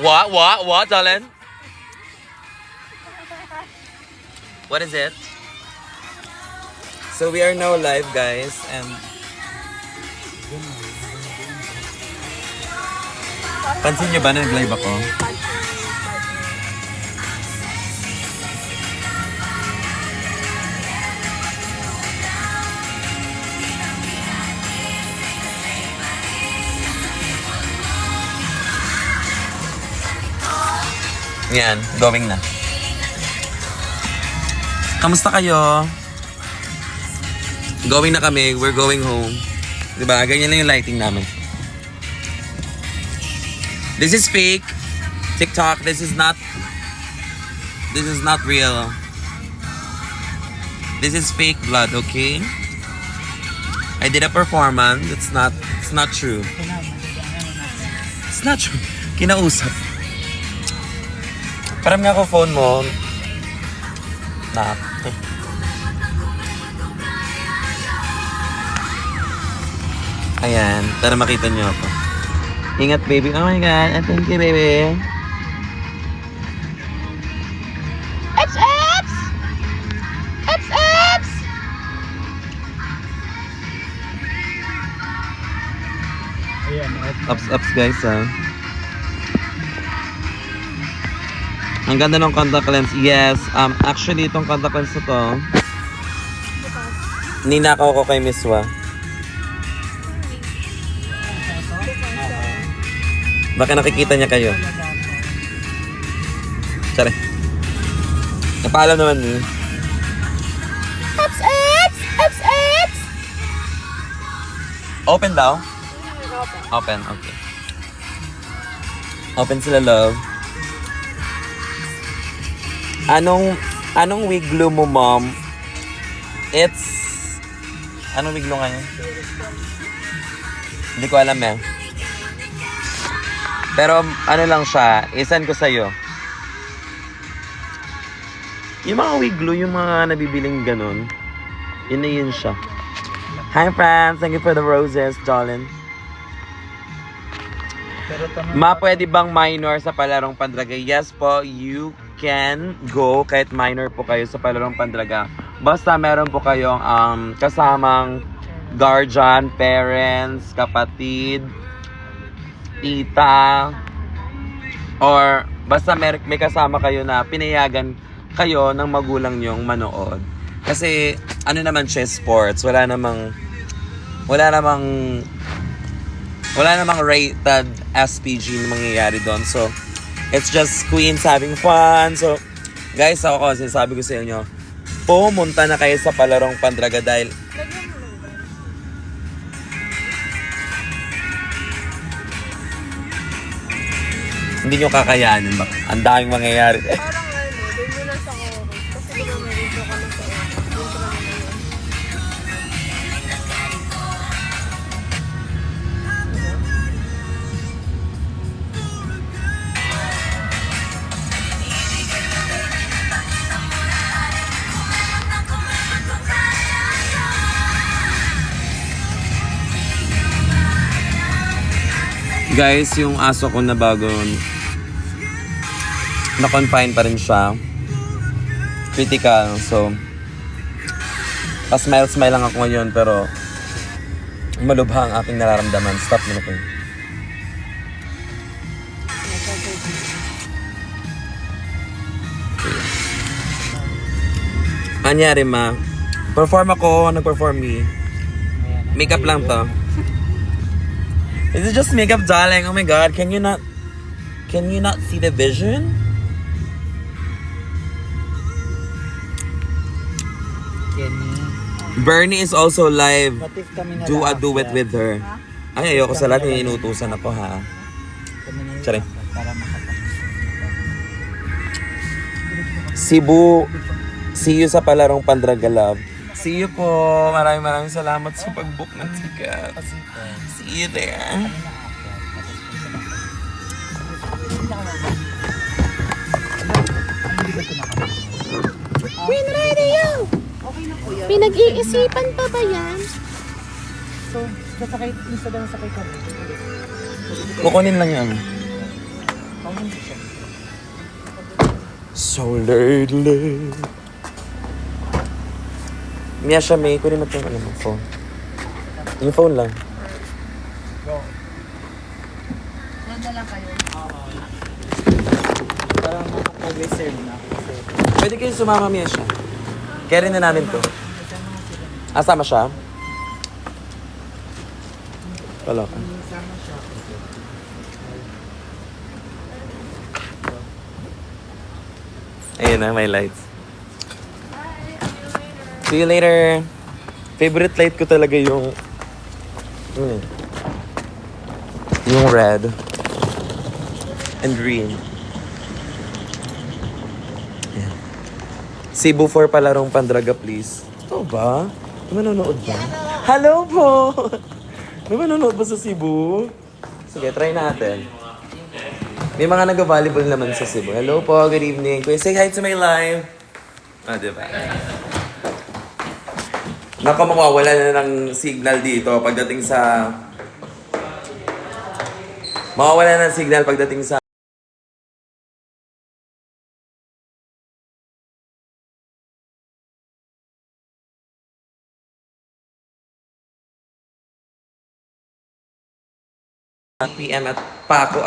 What, darling? What is it? So we are now live, guys, and pansin nyo ba na nag-live ako? Yan, going na. Kamusta kayo? Going na kami, we're going home. Diba? Ganyan lang yung lighting namin. This is fake. TikTok, this is not real. This is fake blood, okay? I did a performance. It's not true. It's not true. Kinausap. Param nga ako phone mo. Ayan, para makita niyo ako. Ingat, baby. Oh my God. Thank you, baby. Eps, eps! Eps, eps! Ups, guys, ha. Ang ganda ng contact lens. Yes, actually, itong contact lens na to, ninakaw ko kay Miss Wa. Baka nakikita niya kayo. Sorry. Napaalam naman niyo. Eps, eps! Eps, eps! Open daw? Open, okay. Open sila, love. Anong wig glue mo, mom? Anong wig glue ngayon? Hindi ko alam eh. Pero ano lang siya, isend ko sa'yo. Yung mga wig glue, yung mga nabibiling ganun, yun na yun siya. Hi friends, thank you for the roses, darling. Ma, pwede bang minor sa palarong Pandraga? Yes po, you can go kahit minor po kayo sa palarong Pandraga. Basta meron po kayong kasamang guardian, parents, kapatid, tita, or basta may kasama kayo na pinayagan kayo ng magulang nyong manood. Kasi ano naman siya, sports, wala namang rated SPG na mangyayari doon. So, it's just queens having fun. So, guys, ako kasi sabi ko sa inyo, pumunta na kayo sa palarong Pandraga dahil hindi nyo kakayanin. Ang daming mangyayari. Parang doon mo na sa chorus. Kasi diba may intro ka na sa intro na yun. Guys, yung aso ko na bago, na-confine pa rin siya. Critical. So, pa-smile lang ako ngayon, pero malubha ang aking nararamdaman. Stop mo na po. Anyari, ma? Perform ako, nag-perform me. Makeup lang to. Is it just makeup, darling? Oh my God, can you not see the vision? Bernie is also live. Do a duet with her. Ay, ayoko sa lahat, inutusan ako, ha? Sorry. Cebu, see you sa palarong Pandraga, love. See you po. Maraming salamat sa pag-book ng ticket. See you there. Win Radio! Pinag-iisipan pa ba yan? So, sasakay, isa daw sakay kami. Kukunin lang yan. So lately. Miyasha, may kunin mo itong ano mo, phone. Yung phone lang. Doon na lang kayo. Parang mag-reserve na. Pwede kayo sumama, Miyasha. Carry na namin to. Asama siya? Wala ka. Sama siya. Ayun na, may lights. See you later. Favorite light ko talaga yung... yung red. And green. Ayan. Cebu for palarong Pandraga, please. Ito ba? May manonood ba? Hello po! May manonood ba sa Cebu? Sige, try natin. May mga nag-volleyball naman sa Cebu. Hello po, good evening. Kuya, say hi to my live. Ah, diba? Naku, mawawala na ng signal dito pagdating sa... Mawawala na ng signal pagdating sa... PM at Paco